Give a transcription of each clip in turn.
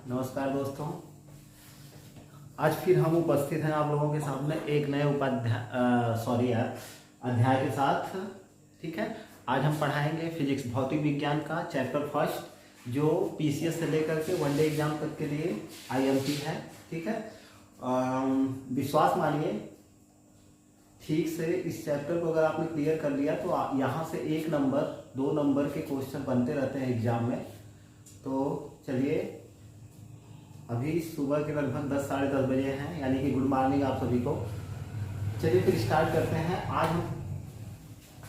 नमस्कार दोस्तों। आज फिर हम उपस्थित हैं आप लोगों के सामने एक नए अध्याय के साथ। ठीक है, आज हम पढ़ाएंगे फिजिक्स भौतिक विज्ञान का चैप्टर फर्स्ट, जो पीसीएस से लेकर के वनडे एग्जाम तक के लिए आईएमपी है। ठीक है, विश्वास मानिए ठीक से इस चैप्टर को अगर आपने क्लियर कर लिया तो यहाँ से 1 नंबर 2 नंबर के क्वेश्चन बनते रहते हैं एग्जाम में। तो चलिए, अभी सुबह के लगभग 10 साढ़े 10 बजे हैं, यानी कि गुड मॉर्निंग आप सभी को। चलिए फिर स्टार्ट करते हैं। आज हम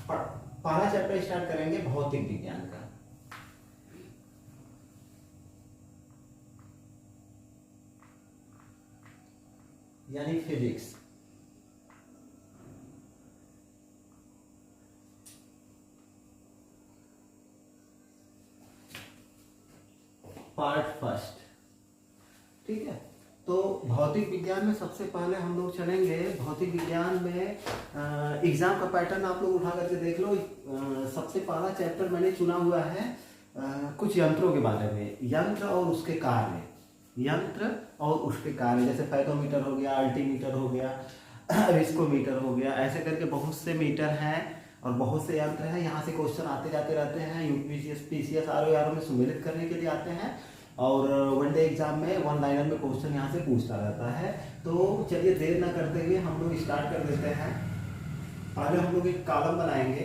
पहला चैप्टर स्टार्ट करेंगे भौतिक विज्ञान का। यानी फिजिक्स। Part first. ठीक है, तो भौतिक विज्ञान में सबसे पहले हम लोग चलेंगे। भौतिक विज्ञान में एग्जाम का पैटर्न आप लोग उठा करके देख लो। सबसे पहला चैप्टर मैंने चुना हुआ है कुछ यंत्रों के बारे में, यंत्र और उसके कार्य। यंत्र और उसके कार्य, जैसे फैथोमीटर हो गया, अल्टीमीटर हो गया, विस्कोमीटर हो गया, ऐसे करके बहुत से मीटर हैं और बहुत से यंत्र हैं। यहाँ से क्वेश्चन आते जाते रहते हैं। यूपीसीएस, पीसीएस, आरओ में सम्मिलित करने के लिए आते हैं और वनडे एग्जाम में 1 लाइनर में क्वेश्चन यहाँ से पूछता रहता है। तो चलिए देर ना करते हुए हम लोग स्टार्ट कर देते हैं। पहले हम लोग एक कॉलम बनाएंगे।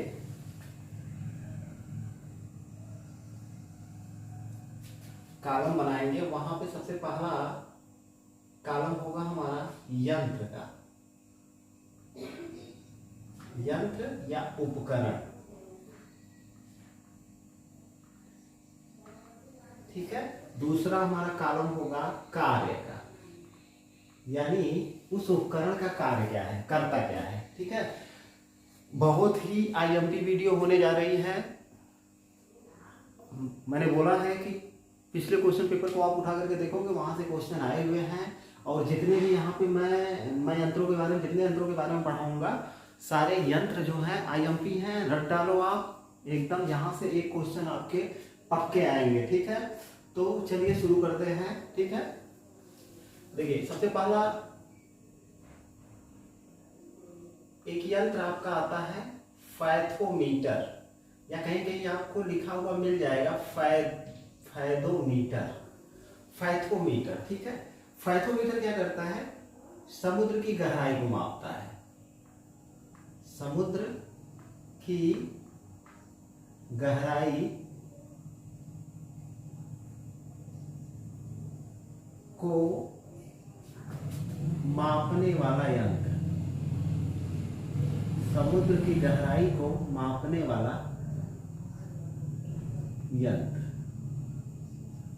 कॉलम बनाएंगे, वहां पे सबसे पहला कॉलम होगा हमारा यंत्र का। यंत्र या उपकरण। ठीक है, दूसरा हमारा कॉलम होगा कार्य का, यानी उस उपकरण का कार्य क्या है, करता क्या है। ठीक है, बहुत ही आईएमपी वीडियो होने जा रही है। मैंने बोला है कि पिछले क्वेश्चन पेपर को आप उठा करके देखोगे, वहां से क्वेश्चन आए हुए हैं। और जितने भी यहाँ पे मैं यंत्रों के बारे में, जितने यंत्रों के बारे में पढ़ाऊंगा, सारे यंत्र जो है आईएमपी हैं। रट डालो आप एकदम, यहाँ से एक क्वेश्चन आपके पक्के आएंगे। ठीक है, तो चलिए शुरू करते हैं। ठीक है, देखिए सबसे पहला एक यंत्र आपका आता है फैथोमीटर, या कहीं कहीं आपको लिखा हुआ मिल जाएगा फैथोमीटर। फैथोमीटर, ठीक है। फैथोमीटर क्या करता है? समुद्र की गहराई को मापता है। समुद्र की गहराई को मापने वाला यंत्र। समुद्र की गहराई को मापने वाला यंत्र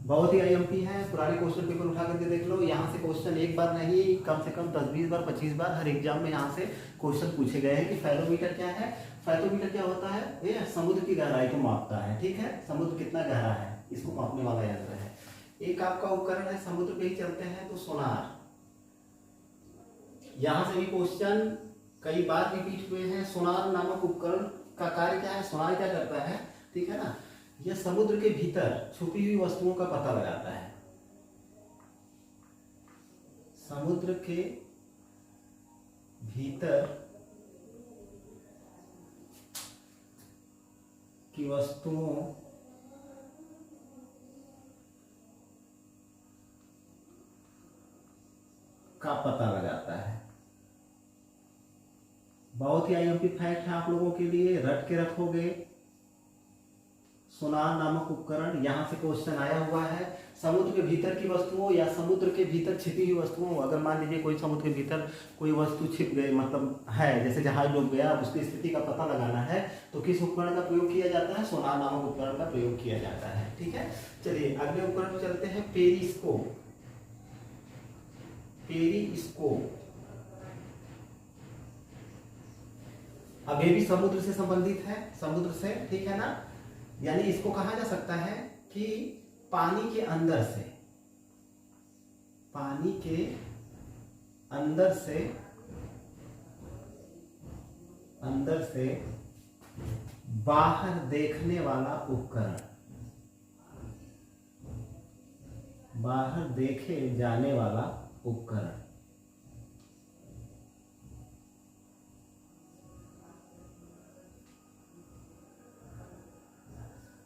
बहुत ही आईएमपी है। पुराने क्वेश्चन पेपर उठा करके देख लो। यहाँ से क्वेश्चन एक बार नहीं, कम से कम 10-20 बार, 25 बार हर एग्जाम में यहाँ से क्वेश्चन पूछे गए हैं कि फैथोमीटर क्या है। फैथोमीटर क्या होता है? ये समुद्र की गहराई को मापता है। ठीक है, समुद्र कितना गहरा है इसको मापने वाला यंत्र है। एक आपका उपकरण है, समुद्र पे ही चलते हैं तो सोनार। यहां से भी क्वेश्चन कई बार रिपीट हुए हैं। सोनार नामक उपकरण का कार्य क्या है? सोनार क्या करता है? ठीक है ना, यह समुद्र के भीतर छुपी हुई वस्तुओं का पता लगाता है। समुद्र के भीतर की वस्तुओं का पता लगाता है। बहुत ही आईएमपी फैक्ट है आप लोगों के लिए, रट के रखोगे। सोनार नामक उपकरण, यहां से क्वेश्चन आया हुआ है। समुद्र के भीतर की वस्तुओं या समुद्र के भीतर छिपी हुई वस्तुओं, अगर मान लीजिए कोई समुद्र के भीतर कोई वस्तु छिप गई, मतलब है, जैसे जहाज डूब गया, उसकी स्थिति का पता लगाना है, तो किस उपकरण का प्रयोग किया जाता है? सोनार नामक उपकरण का प्रयोग किया जाता है। ठीक है, चलिए अगले उपकरण पर चलते हैं। पेरिस्कोप। पेरिस्कोप अब ये भी समुद्र से संबंधित है, समुद्र से। ठीक है ना, यानी इसको कहा जा सकता है कि पानी के अंदर से, पानी के अंदर से बाहर देखने वाला उपकरण। बाहर देखे जाने वाला उपकरण।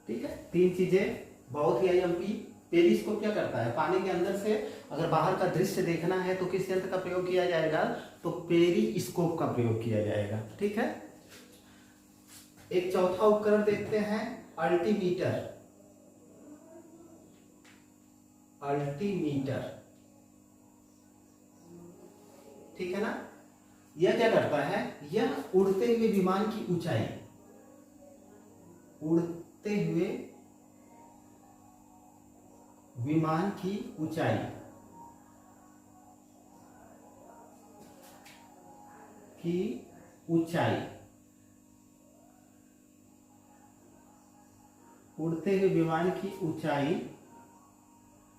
ठीक है, तीन चीजें बहुत ही आईएमपी। पेरिस्कोप क्या करता है, पानी के अंदर से अगर बाहर का दृश्य देखना है तो किस यंत्र का प्रयोग किया जाएगा, तो पेरिस्कोप का प्रयोग किया जाएगा। ठीक है, एक चौथा उपकरण देखते हैं, अल्टीमीटर। अल्टीमीटर, ठीक है ना। यह क्या करता है, यह उड़ते हुए विमान की ऊंचाई, उड़ते हुए विमान की ऊंचाई उड़ते हुए विमान की ऊंचाई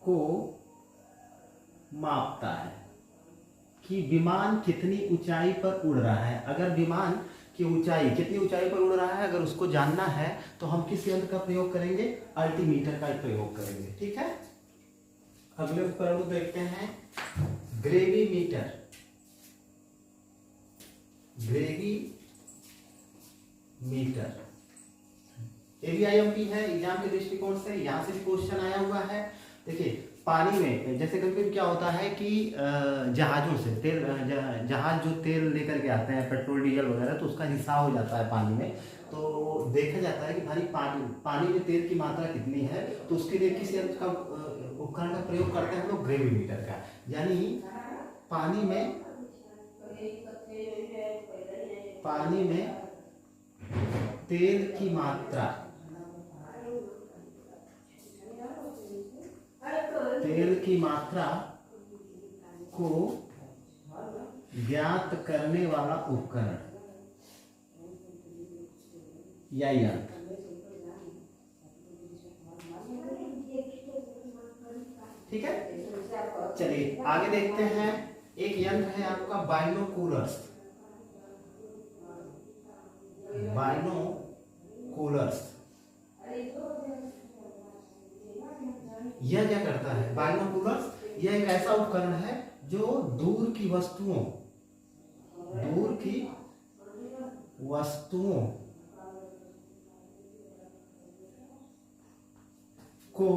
को मापता है कि विमान कितनी ऊंचाई पर उड़ रहा है। अगर विमान की ऊंचाई कितनी ऊंचाई पर उड़ रहा है अगर उसको जानना है तो हम किस यंत्र का प्रयोग करेंगे, अल्टीमीटर का प्रयोग करेंगे। ठीक है, अगले उपकरण को देखते हैं, ग्रेविमीटर। ग्रेविमीटर एवीआईएमपी है, एग्जाम के दृष्टिकोण से यहां से भी क्वेश्चन आया हुआ है। देखिए पानी में जैसे कभी कभी क्या होता है कि जहाजों से तेल, जहाज जो तेल लेकर के आते हैं, पेट्रोल डीजल वगैरह, तो उसका रिसाव हो जाता है पानी में। तो देखा जाता है कि भाई पानी में तेल की मात्रा कितनी है, तो उसके लिए किस यंत्र का उपकरण का प्रयोग करते हैं हम लोग, ग्रेविमीटर का। यानी पानी में तेल की मात्रा को ज्ञात करने वाला उपकरण या यंत्र। ठीक है, चलिए आगे देखते हैं। एक यंत्र है आपका बाइनोकुलर्स। यह क्या करता है, बाइनोकुलर्स यह एक ऐसा उपकरण है जो दूर की वस्तुओं को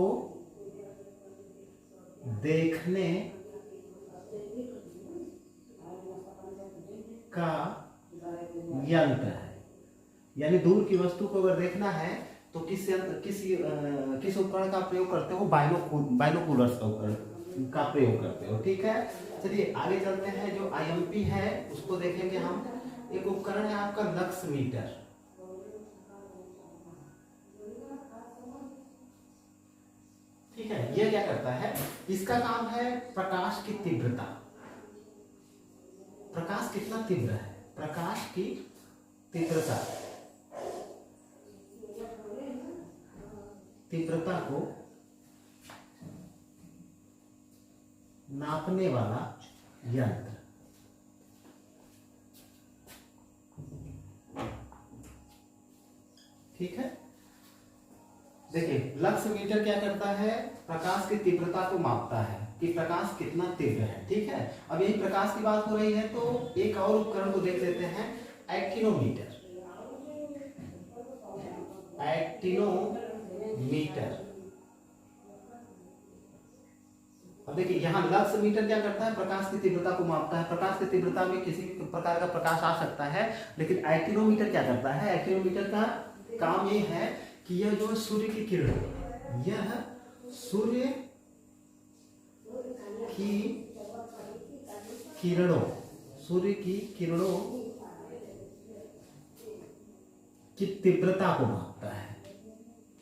देखने का यंत्र है। यानी दूर की वस्तु को अगर देखना है तो किस उपकरण का प्रयोग करते हो, बाइनोकुलर्स का प्रयोग करते हो। ठीक है, चलिए आगे चलते हैं। जो आईएमपी है उसको देखेंगे हम। एक उपकरण है आपका लक्स मीटर। ठीक है, यह क्या करता है, इसका काम है प्रकाश की तीव्रता। प्रकाश कितना तीव्र है, प्रकाश की तीव्रता को नापने वाला यंत्र। ठीक है, देखिए लक्स मीटर क्या करता है, प्रकाश की तीव्रता को मापता है कि प्रकाश कितना तीव्र है। ठीक है, अब यही प्रकाश की बात हो रही है तो एक और उपकरण को देख लेते हैं, एक्टिनोमीटर। अब देखिए यहाँ लक्स मीटर क्या करता है, प्रकाश की तीव्रता को मापता है। प्रकाश की तीव्रता में किसी प्रकार का प्रकाश आ सकता है, लेकिन एक्टिनोमीटर क्या करता है, एक्टिनोमीटर का काम ये है कि यह जो सूर्य की किरण, यह सूर्य की किरणों की तीव्रता को मापता है।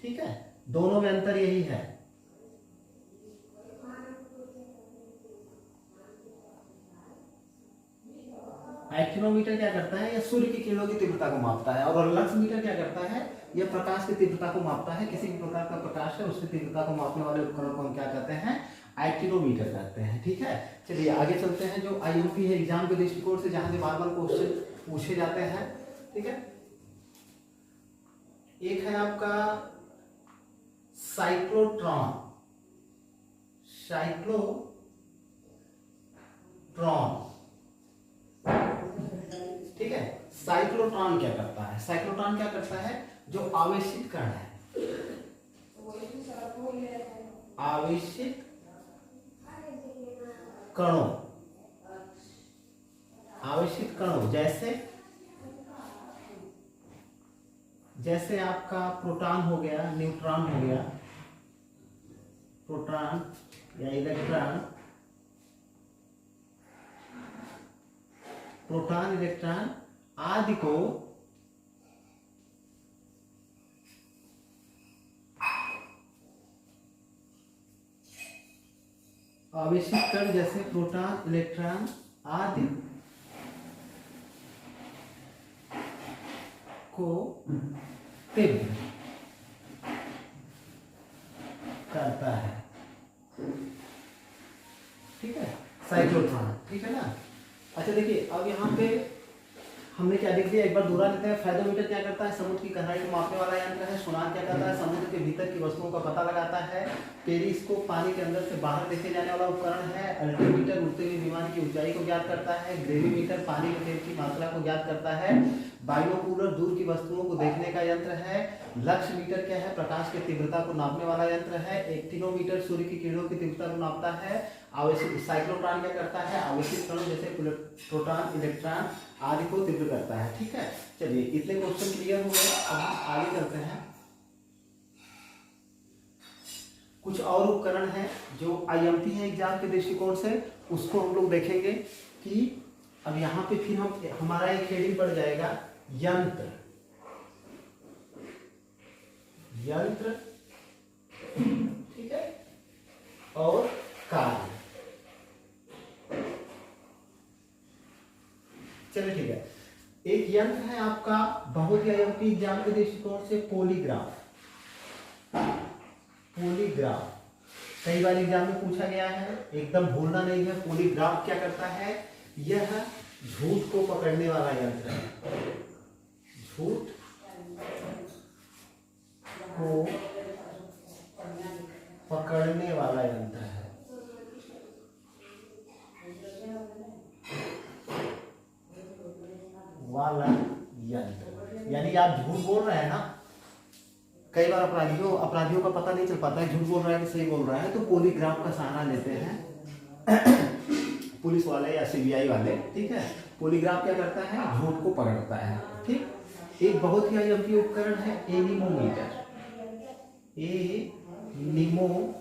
ठीक है, दोनों में अंतर यही है। एक्टिनोमीटर क्या करता है, यह सूर्य की किरणों की तीव्रता को मापता है, और लक्स मीटर क्या करता है, यह प्रकाश की तीव्रता को मापता है। किसी भी प्रकार का प्रकाश है उसकी तीव्रता को मापने वाले उपकरण को हम क्या कहते हैं, एक्टिनोमीटर कहते हैं। ठीक है, चलिए आगे चलते हैं। जो आईएमपी है, एग्जाम के दृष्टिकोण से जहां से बार बार क्वेश्चन पूछे जाते हैं। ठीक है, एक है आपका साइक्लोट्रॉन। साइक्लोट्रॉन, ठीक है। साइक्लोट्रॉन क्या करता है? साइक्लोट्रॉन क्या करता है? जो आवेशित कण है, आवेशित कणों, आवेशित कणों जैसे आपका प्रोटॉन हो गया, न्यूट्रॉन हो गया, प्रोटॉन या इलेक्ट्रॉन, प्रोटॉन इलेक्ट्रॉन आदि को आवेशित कण जैसे प्रोटॉन इलेक्ट्रॉन आदि को तीव्र करता है, ठीक है, साइक्लोट्रॉन, ठीक है ना। अच्छा देखिए, अब यहाँ पे हमने क्या लिख दिया, एक बार दोहरा लेते हैं। फायदोमीटर क्या करता है? समुद्र की गहराई को मापने वाला यंत्र है। सोनार क्या करता है? समुद्र के भीतर की वस्तुओं का पता लगाता है। पेरिस्कोप पानी के अंदर से बाहर देखे जाने वाला उपकरण है। अल्टीमीटर उड़ते हुए विमान की ऊंचाई को ज्ञात करता है। ग्रेविमीटर पानी में तेल की मात्रा को ज्ञात करता है। बाइनोकुलर दूर की वस्तुओं को देखने का यंत्र है। लक्ष्य मीटर क्या है? प्रकाश की तीव्रता को नापने वाला यंत्र है। एक्टिनोमीटर सूर्य की किरणों की तीव्रता को नापता है। आवेशित साइक्लोट्रॉन क्या करता है? आवेशित कणों जैसे प्रोटॉन इलेक्ट्रॉन आदि को तीव्र करता है, ठीक है। चलिए, इतने क्वेश्चन क्लियर हो गए। अब हम आगे चलते हैं। कुछ और उपकरण हैं जो आईएमपी है एग्जाम के दृष्टिकोण से, उसको हम लोग देखेंगे कि अब यहाँ पे फिर हमारा एक हेडिंग पड़ जाएगा यंत्र, यंत्र, ठीक है, और कार्य। चलिए ठीक है। एक यंत्र है आपका बहुत ही आईएमपी एग्जाम के दृष्टिकोण से पॉलीग्राफ, पॉलीग्राफ कई बार एग्जाम में पूछा गया है, एकदम भूलना नहीं है। पॉलीग्राफ क्या करता है? यह झूठ को पकड़ने वाला यंत्र है, झूठ को पकड़ने वाला यंत्र है। वाला यंत्र, यानी आप झूठ बोल रहे हैं ना, कई बार अपराधियों का पता नहीं चल पाता है झूठ बोल रहा है कि सही बोल रहा है, तो पॉलीग्राफ का सहारा लेते हैं पुलिस वाले या सीबीआई वाले, ठीक है। पॉलीग्राफ क्या करता है? झूठ को पकड़ता है, ठीक। एक बहुत ही आईएमपी उपकरण है एनीमोमीटर, एनीमोमीटर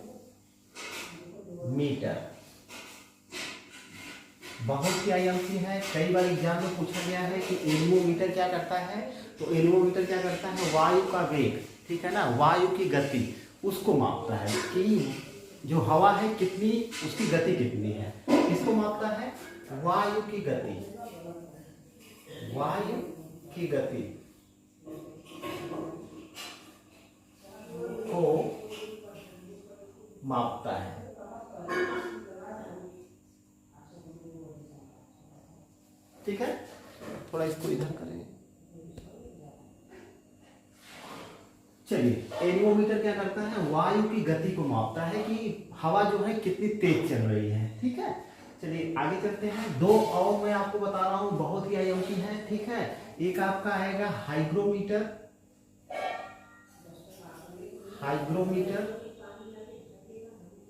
बहुत ही आईएमपी है। कई बार एग्जाम में पूछा गया है कि एनीमोमीटर क्या करता है? तो एनीमोमीटर क्या करता है? वायु का वेग, ठीक है ना, वायु की गति, उसको मापता है कि जो हवा है कितनी, उसकी गति कितनी है, इसको मापता है। वायु की गति, वायु की गति को मापता है, ठीक है। थोड़ा इसको इधर करेंगे। चलिए, एनीमोमीटर क्या करता है? वायु की गति को मापता है कि हवा जो है कितनी तेज चल रही है, ठीक है। चलिए आगे चलते हैं। दो और मैं आपको बता रहा हूं, बहुत ही आईएमपी है, ठीक है। एक आपका आएगा हाइग्रोमीटर, हाइग्रोमीटर।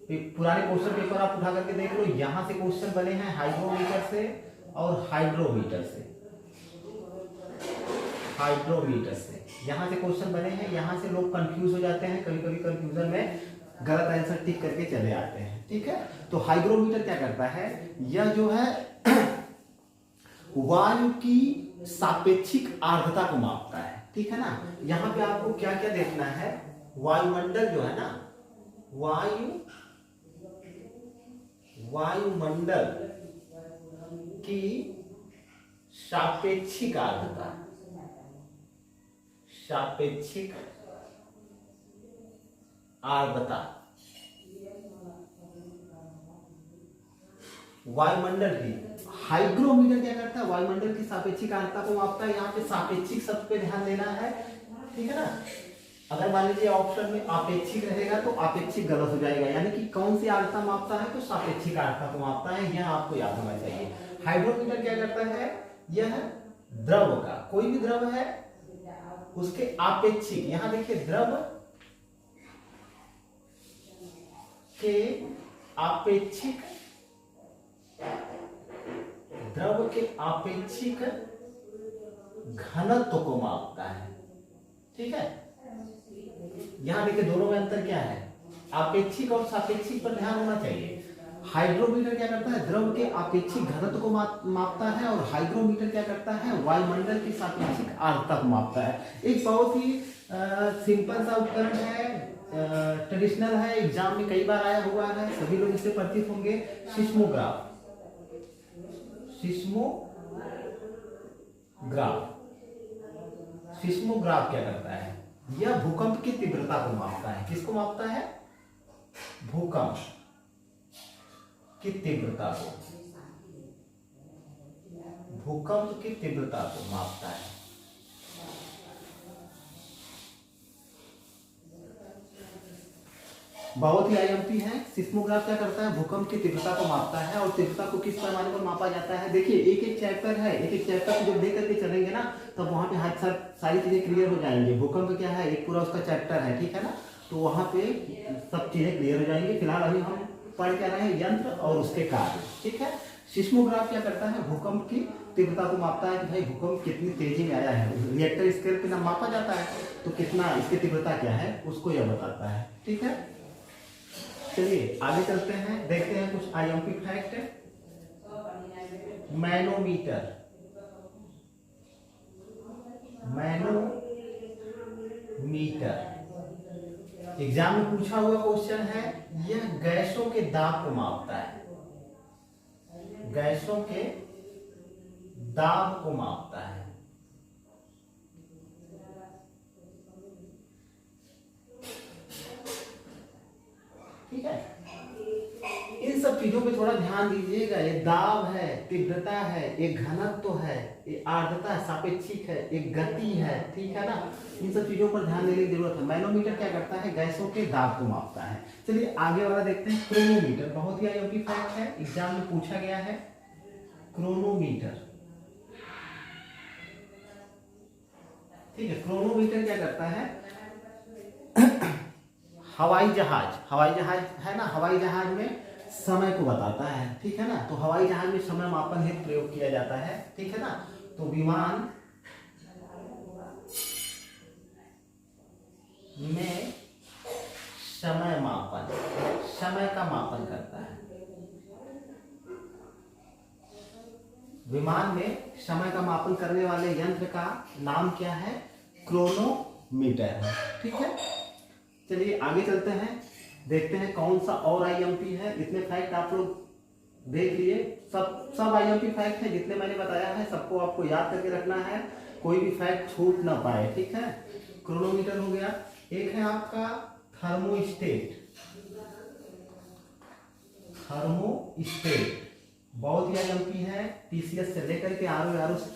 पुराने क्वेश्चन पेपर आप उठा करके देख लो, यहां से क्वेश्चन बने हैं हाइग्रोमीटर से और हाइड्रोमीटर से, हाइड्रोमीटर से यहां से क्वेश्चन बने हैं। यहां से लोग कंफ्यूज हो जाते हैं, कभी कभी कंफ्यूजन में गलत आंसर टिक करके चले आते हैं, ठीक है। तो हाइग्रोमीटर क्या करता है? यह जो है वायु की सापेक्षिक आर्द्रता को मापता है, ठीक है ना। यहां पे आपको क्या क्या देखना है? वायुमंडल जो है ना, वायुमंडल की सापेक्षिक आर्द्रता, सापेक्षिक आर्द्रता, वायुमंडल की। हाइग्रोमीटर क्या करता है? वायुमंडल की सापेक्षिक आर्द्रता को मापता है। यहाँ पे सापेक्षिक शब्द पे ध्यान देना है, ठीक है ना। अगर मान लीजिए ऑप्शन में आपेक्षिक रहेगा तो आपेक्षिक गलत हो जाएगा, यानी कि कौन सी आर्द्रता मापता है तो सापेक्षिक आर्द्रता को मापता है, यह आपको याद होना चाहिए। हाइड्रोमीटर क्या करता है, यह द्रव का, कोई भी द्रव है उसके आपेक्षिक, यहां देखिए द्रव के आपेक्षिक, द्रव के आपेक्षिक घनत्व को मापता है। ठीक है, यहां देखिए दोनों में अंतर क्या है, आपेक्षिक और सापेक्षिक पर ध्यान होना चाहिए। हाइड्रोमीटर क्या करता है, द्रव के आपेक्षिक घनत्व को मापता है, और हाइग्रोमीटर क्या करता है, वायुमंडल की सापेक्षिक आर्द्रता को मापता है। एक बहुत ही सिंपल सा उपकरण है, ट्रेडिशनल है, एग्जाम में कई बार आया हुआ है, सभी लोग इससे परिचित होंगे, सिस्मोग्राफ। सिस्मोग्राफ क्या करता है, यह भूकंप की तीव्रता को मापता है। किसको मापता है, भूकंप की तीव्रता को, भूकंप की तीव्रता को मापता है। बहुत ही आईएमपी है। सिस्मोग्राफ क्या करता है, भूकंप की तीव्रता को मापता है, और तीव्रता को किस पैमाने पर मापा जाता है। देखिए एक एक चैप्टर है, एक एक चैप्टर को जब देख करके चलेंगे ना, तब वहां पे हर सारी चीजें क्लियर हो जाएंगे। भूकंप क्या है, एक पूरा उसका चैप्टर है, ठीक है ना, तो वहां पे सब चीजें क्लियर हो जाएंगी। फिलहाल अभी हम पढ़ क्या रहे हैं, यंत्र और उसके कार्य। ठीक है, सिस्मोग्राफ क्या करता है, भूकंप की तीव्रता को मापता है कि भाई भूकंप कितनी तेजी में आया है। रिएक्टर स्केल पे ना मापा जाता है, तो कितना इसकी तीव्रता क्या है उसको यह बताता है। ठीक है, चलिए आगे चलते हैं, देखते हैं कुछ आईएमपी फैक्ट। मैनोमीटर, एग्जाम में पूछा हुआ क्वेश्चन है, यह गैसों के दाब को मापता है, गैसों के दाब को मापता है। ठीक है, इन सब चीजों पे थोड़ा ध्यान दीजिएगा। ये दाब है, तीव्रता है, एक घनत्व है, ये आर्द्रता है, सापेक्षिक है, एक गति है। ठीक है ना, इन सब चीजों पर ध्यान देने की जरूरत है। मैनोमीटर क्या करता है, गैसों के दाब को मापता है। चलिए आगे वाला देखते हैं, क्रोनोमीटर। बहुत ही आईएमपी फैक्ट है, एग्जाम में पूछा गया है। क्रोनोमीटर, ठीक है, क्रोनोमीटर क्या करता है, हवाई जहाज है ना, हवाई जहाज में समय को बताता है। ठीक है ना, तो हवाई जहाज में समय मापन हेतु प्रयोग किया जाता है। ठीक है ना, तो विमान में समय मापन, समय का मापन करता है। विमान में समय का मापन करने वाले यंत्र का नाम क्या है, क्रोनोमीटर है। ठीक है, चलिए आगे चलते हैं, देखते हैं कौन सा और आईएमपी है। इतने फैक्ट आप लोग देख लिए, सब आईएमपी फैक्ट है जितने मैंने बताया है, सबको आपको याद करके रखना है, कोई भी फैक्ट छूट ना पाए। ठीक है, क्रोनोमीटर हो गया। एक है आपका थर्मोस्टेट, बहुत ही आईएमपी है, टीसीएस से लेकर के आरओ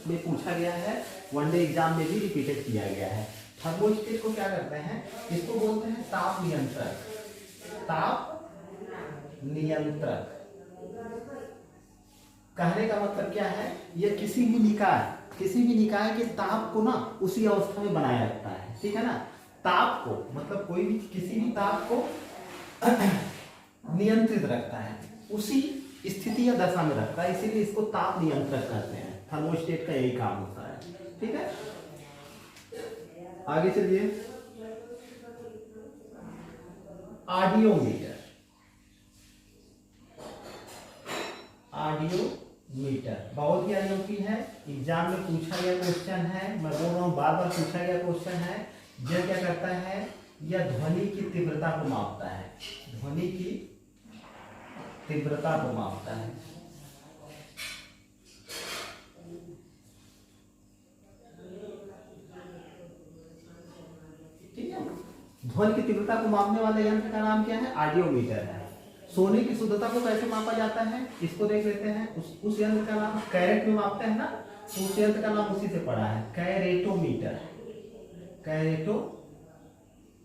में पूछा गया है, वनडे एग्जाम में भी रिपीटेड किया गया है। थर्मोस्टेट को क्या करते हैं, इसको बोलते हैं ताप नियंत्रक। कहने का मतलब क्या है, यह किसी भी निकाय के ताप को ना उसी अवस्था में बनाए रखता है। ठीक है ना, ताप को मतलब कोई भी किसी भी ताप को नियंत्रित रखता है, उसी स्थिति या दशा में रखता है, इसीलिए इसको ताप नियंत्रक कहते हैं। थर्मोस्टेट का यही काम होता है। ठीक है, आगे चलिए, ऑडियोमीटर। बहुत ही आईएमपी है, एग्जाम में पूछा गया क्वेश्चन है, मैं बोल रहा हूँ बार बार पूछा गया क्वेश्चन है। यह क्या करता है, यह ध्वनि की तीव्रता को मापता है, ध्वनि की तीव्रता को मापता है। ठीक है, ध्वनि की तीव्रता को मापने वाले यंत्र का नाम क्या है, ऑडियोमीटर है। सोने की शुद्धता को कैसे मापा जाता है, इसको देख लेते हैं। उस यंत्र का नाम कैरेट में मापते हैं ना, तो उस यंत्र का नाम उसी से पड़ा है, कैरेटोमीटर।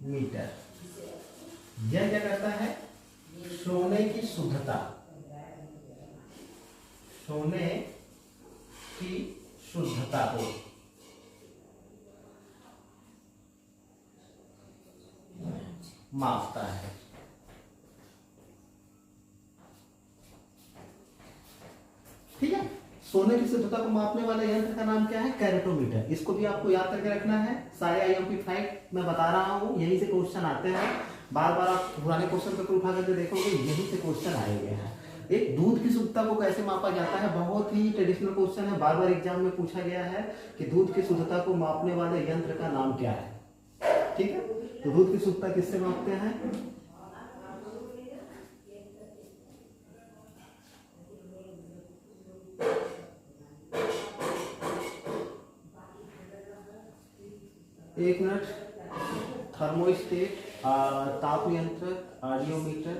मीटर। यह क्या करता है? सोने की शुद्धता, सोने की शुद्धता को मापता है। ठीक है, सोने की शुद्धता को मापने वाले यंत्र का नाम क्या है? कैरेटोमीटर। इसको भी आपको याद करके रखना है। सारे आईएमपी फैक्ट मैं बता रहा हूं, यहीं से क्वेश्चन आते हैं। बार बार आप पुराने क्वेश्चन पेपर उठा करके देखोगे, यहीं से क्वेश्चन आएंगे हैं। एक दूध की शुद्धता को कैसे मापा जाता है, बहुत ही ट्रेडिशनल क्वेश्चन है, बार बार एग्जाम में पूछा गया है कि दूध की शुद्धता को मापने वाले यंत्र का नाम क्या है। ठीक है, तो दूध की शुद्धता किससे मापते हैं? एक मिनट, थर्मोस्टेट, ताप नियंत्रक, ऑडियोमीटर,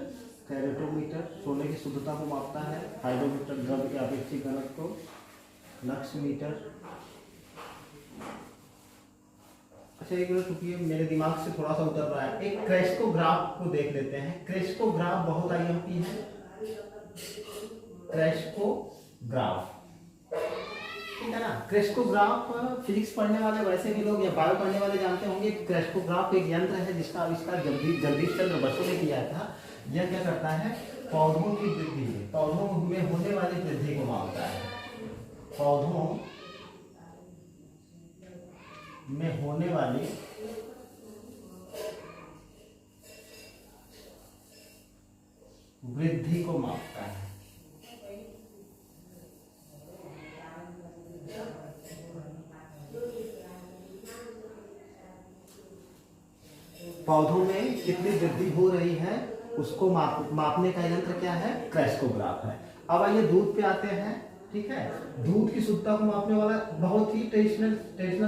कैरेटोमीटर सोने की शुद्धता को मापता है, हाइड्रोमीटर द्रव्य के अपेक्षित घनत्व, लक्समीटर। अच्छा एक मिनट रुकिए, मेरे दिमाग से थोड़ा सा उतर रहा है। एक क्रेस्कोग्राफ को देख लेते हैं। क्रेस्कोग्राफ बहुत आईएमपी है। क्रेस्कोग्राफ, ठीक है ना। क्रेस्कोग्राफ फिजिक्स पढ़ने वाले वैसे भी लोग या बायो पढ़ने वाले जानते होंगे। क्रेस्कोग्राफ एक यंत्र है जिसका आविष्कार जगदीश चंद्र बसु ने किया था। यह क्या करता है? पौधों की वृद्धि, पौधों में होने वाली वृद्धि को मापता है। पौधों में होने वाली वृद्धि को मापता है। पौधों में कितनी वृद्धि हो रही है उसको मापने का यंत्र क्या है? क्रेस्कोग्राफ है। अब आइए दूध पे आते हैं। ठीक है, दूध की शुद्धता को मापने वाला बहुत ही ट्रेडिशनल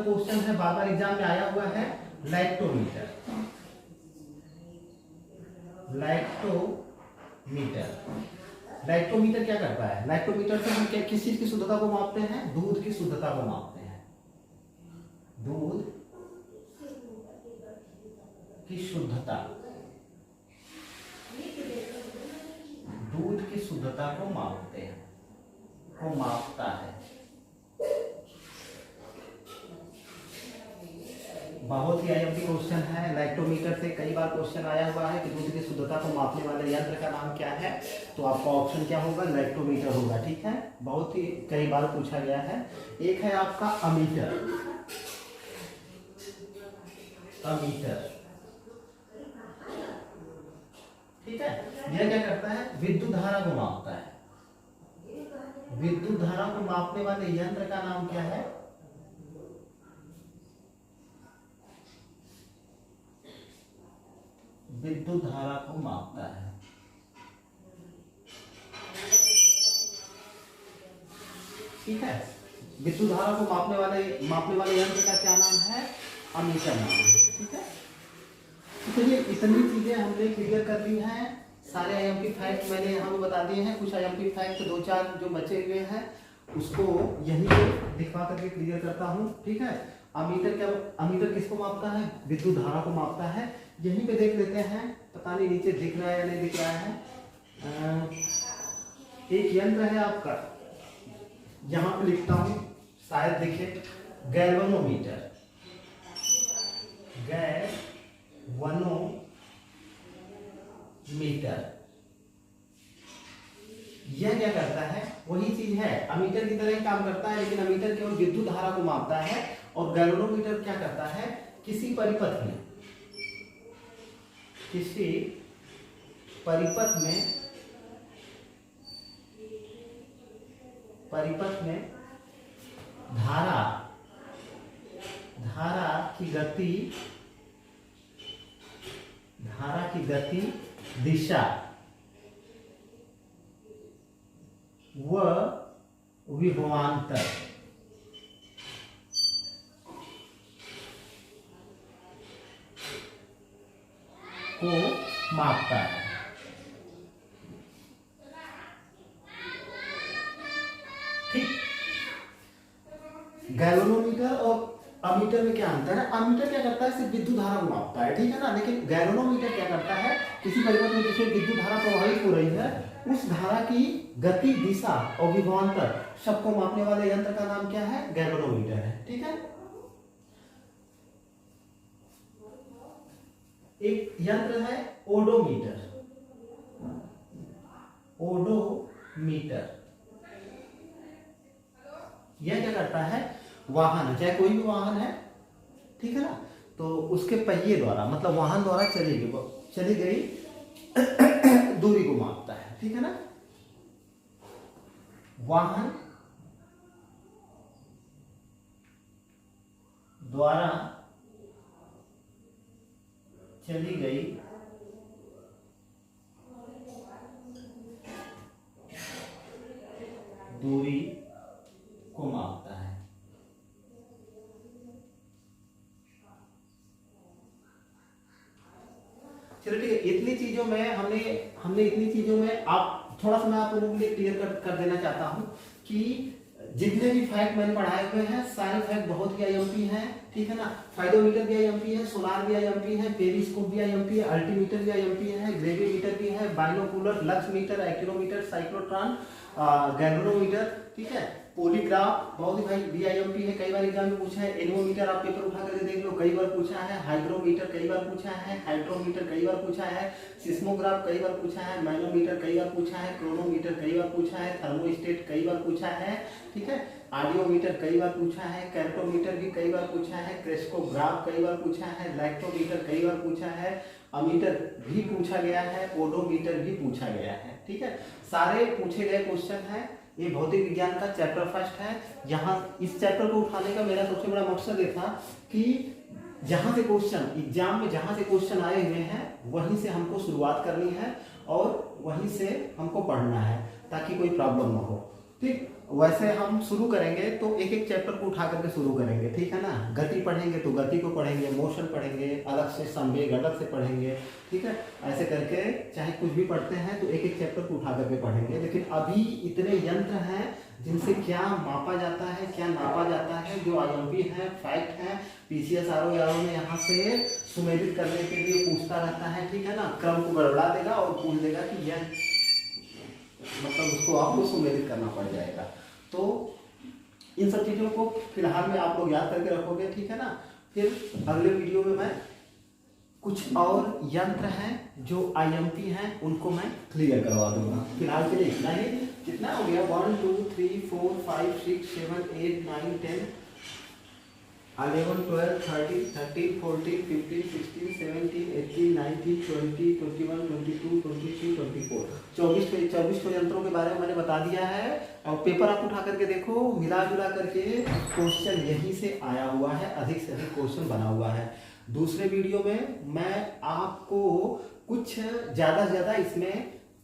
क्वेश्चन है, बार बार एग्जाम में आया हुआ है, लैक्टोमीटर। लैक्टोमीटर क्या करता है? लैक्टोमीटर से हम क्या किस चीज की शुद्धता को मापते हैं? दूध की शुद्धता को मापते हैं। दूध की शुद्धता, दूध की शुद्धता को मापते हैं, को मापता है। बहुत ही आईएमपी क्वेश्चन है। लैक्टोमीटर से कई बार क्वेश्चन आया हुआ है कि दूध की शुद्धता को मापने वाले यंत्र का नाम क्या है, तो आपका ऑप्शन क्या होगा? लैक्टोमीटर होगा। ठीक है, बहुत ही कई बार पूछा गया है। एक है आपका अमीटर। अमीटर, ठीक है, यह क्या करता है? विद्युत धारा को मापता है। विद्युत धारा को मापने वाले यंत्र का नाम क्या है? विद्युत धारा को मापता है। ठीक है, विद्युत धारा को मापने वाले यंत्र का क्या नाम है? अमीटर नाम है। ठीक है, तो ये इतनी चीजें हमने क्लियर कर ली हैं। सारे आईएमपी फैक्ट मैंने यहाँ पे बता दिए हैं। कुछ आईएमपी फैक्ट दो चार जो बचे हुए हैं उसको यहीं पे दिखा करके क्लियर करता हूँ। ठीक है, अमीटर किसको मापता है? विद्युत धारा को मापता है। यहीं पे देख लेते हैं, पता नहीं नीचे दिख रहा है या नहीं दिख रहा है। एक यंत्र है आपका, यहाँ पे लिखता हूँ, शायद दिखे, गैल्वेनोमीटर। यह क्या करता है? वही चीज है, अमीटर की तरह ही काम करता है, लेकिन अमीटर केवल विद्युत धारा को मापता है और गैल्वेनोमीटर क्या करता है? किसी परिपथ में धारा की गति, दिशा व विभवांतर को मापता है। ठीक, गैल्वेनोमीटर और अमीटर में क्या अंतर है? अमीटर क्या करता है? सिर्फ विद्युत धारा को मापता है, ठीक है ना। लेकिन गैल्वेनोमीटर क्या करता है? किसी परिपथ में जिसमें विद्युत धारा प्रवाहित हो रही है, उस धारा की गति, दिशा और विभवांतर सबको मापने वाले यंत्र का नाम क्या है? गैल्वेनोमीटर है, ठीक है। एक यंत्र है ओडोमीटर। ओडोमीटर यह क्या करता है? वाहन, चाहे कोई भी वाहन है, ठीक है ना, तो उसके पहिए द्वारा, मतलब वाहन द्वारा चली गई दूरी को मापता है, ठीक है ना। वाहन द्वारा चली गई दूरी को मापता है। चलो ठीक है, इतनी चीजों में हमने इतनी चीजों में आप थोड़ा सा मैं आप लोगों के लिए क्लियर कर देना चाहता हूं कि जितने भी फैक्ट मैंने पढ़ाए हुए हैं सारे फैक्ट बहुत ही आईएमपी हैं, ठीक है ना। फाइडोमीटर भी आईएमपी है, सोनार भी आईएमपी है, पेरिस्कोप भी आईएमपी है, अल्टीमीटर भी आईएमपी है, ग्रेविमीटर भी है, binocular, lux meter, actinometer, cyclotron, galvanometer, ठीक है। पॉलीग्राफ बहुत ही भाई बीआईएमपी है, कई बार एग्जाम में पूछा है। एनोमीटर आप पेपर उठा करके देख लो, कई बार पूछा है। हाइग्रोमीटर कई बार पूछा है, हाइड्रोमीटर कई बार पूछा है, सिस्मोग्राफ कई बार पूछा है, मैनोमीटर कई बार पूछा है, क्रोनोमीटर कई बार पूछा है, थर्मोस्टेट कई बार पूछा है, ठीक है। ऑडियोमीटर कई बार पूछा है, कैल्टोमीटर भी कई बार पूछा है, क्रेस्कोग्राफ कई बार पूछा है, लैक्टोमीटर कई बार पूछा है, अमीटर भी पूछा गया है, ओडोमीटर भी पूछा गया है, ठीक है। सारे पूछे गए क्वेश्चन है। ये भौतिक विज्ञान का चैप्टर फर्स्ट है। यहाँ इस चैप्टर को उठाने का मेरा सबसे बड़ा मकसद ये था कि जहाँ से क्वेश्चन एग्जाम में जहाँ से क्वेश्चन आए हुए हैं वहीं से हमको शुरुआत करनी है और वहीं से हमको पढ़ना है ताकि कोई प्रॉब्लम ना हो, ठीक। वैसे हम शुरू करेंगे तो एक एक चैप्टर को उठा करके शुरू करेंगे, ठीक है ना। गति पढ़ेंगे तो गति को पढ़ेंगे, मोशन पढ़ेंगे अलग से, संवेग अलग से पढ़ेंगे, ठीक है। ऐसे करके चाहे कुछ भी पढ़ते हैं तो एक एक चैप्टर को उठा करके पढ़ेंगे। लेकिन अभी इतने यंत्र हैं जिनसे क्या मापा जाता है, क्या नापा जाता है, जो आईएमपी है, फैक्ट है, पीसीएस आरओ में यहाँ से सुमेलित करने के लिए पूछता रहता है, ठीक है ना। क्रम को गड़बड़ा देगा और पूछ देगा कि यह मतलब उसको आपको सुमेलित करना पड़ जाएगा। तो इन सब चीज़ों को फिलहाल में आप लोग याद करके रखोगे, ठीक है ना। फिर अगले वीडियो में मैं कुछ और यंत्र हैं जो आईएमपी हैं उनको मैं क्लियर करवा दूंगा। फिलहाल के लिए इतना ही। कितना हो गया? 1 2 3 4 5 6 7 8 9 10 11 12 13 14 15 16 17 18 19 20 21 22 23 24 24 यंत्रों के बारे में मैंने बता दिया है। और पेपर आप उठा करके देखो, मिला जुला करके क्वेश्चन यहीं से आया हुआ है, अधिक से अधिक क्वेश्चन बना हुआ है। दूसरे वीडियो में मैं आपको कुछ ज़्यादा से ज़्यादा इसमें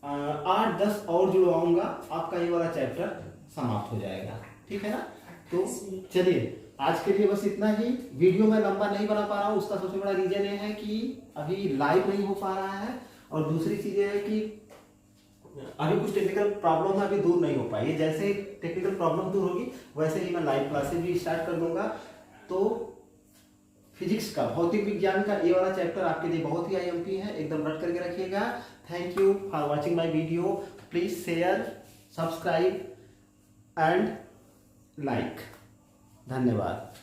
8-10 और जुड़वाऊंगा, आपका ये वाला चैप्टर समाप्त हो जाएगा, ठीक है ना। तो चलिए आज के लिए बस इतना ही। वीडियो मैं लंबा नहीं बना पा रहा हूँ, उसका सबसे बड़ा रीजन ये है कि अभी लाइव नहीं हो पा रहा है, और दूसरी चीज ये है कि अभी कुछ टेक्निकल प्रॉब्लम है, अभी दूर नहीं हो पाई है। जैसे टेक्निकल प्रॉब्लम दूर होगी वैसे ही मैं लाइव क्लासेस भी स्टार्ट कर दूंगा। तो फिजिक्स का, भौतिक विज्ञान का ये वाला चैप्टर आपके लिए बहुत ही आईएमपी है, एकदम रट करके रखिएगा। Thank you for watching my video. Please share, subscribe and like. धन्यवाद।